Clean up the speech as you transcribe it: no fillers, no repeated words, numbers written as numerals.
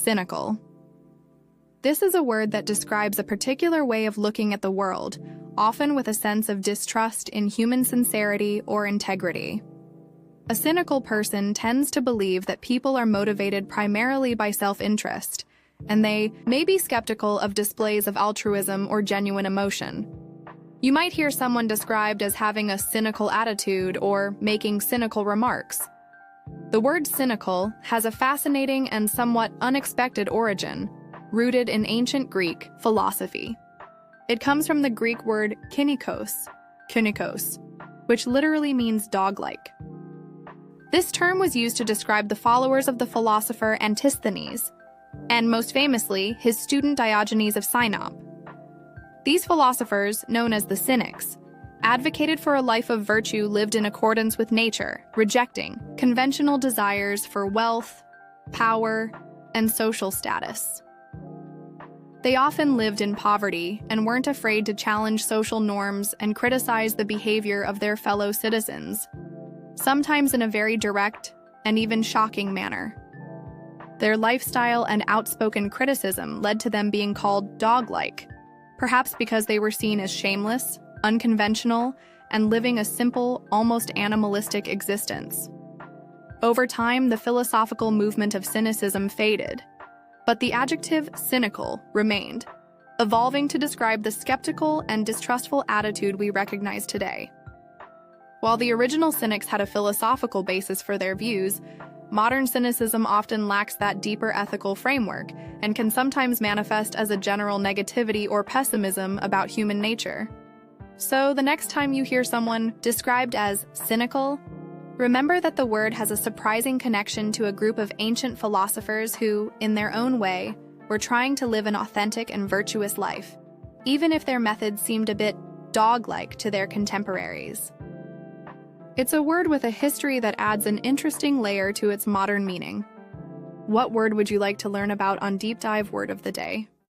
Cynical. This is a word that describes a particular way of looking at the world, often with a sense of distrust in human sincerity or integrity. A cynical person tends to believe that people are motivated primarily by self-interest, and they may be skeptical of displays of altruism or genuine emotion. You might hear someone described as having a cynical attitude or making cynical remarks. The word cynical has a fascinating and somewhat unexpected origin, rooted in ancient Greek philosophy. It comes from the Greek word kynikos, which literally means dog-like. This term was used to describe the followers of the philosopher Antisthenes, and most famously, his student Diogenes of Sinope. These philosophers, known as the Cynics, advocated for a life of virtue lived in accordance with nature, rejecting conventional desires for wealth, power, and social status. They often lived in poverty and weren't afraid to challenge social norms and criticize the behavior of their fellow citizens, sometimes in a very direct and even shocking manner. Their lifestyle and outspoken criticism led to them being called dog-like, perhaps because they were seen as shameless, unconventional, and living a simple, almost animalistic existence. Over time, the philosophical movement of cynicism faded, but the adjective cynical remained, evolving to describe the skeptical and distrustful attitude we recognize today. While the original cynics had a philosophical basis for their views, modern cynicism often lacks that deeper ethical framework and can sometimes manifest as a general negativity or pessimism about human nature. So the next time you hear someone described as cynical, remember that the word has a surprising connection to a group of ancient philosophers who, in their own way, were trying to live an authentic and virtuous life, even if their methods seemed a bit dog-like to their contemporaries. It's a word with a history that adds an interesting layer to its modern meaning. What word would you like to learn about on Deep Dive Word of the Day?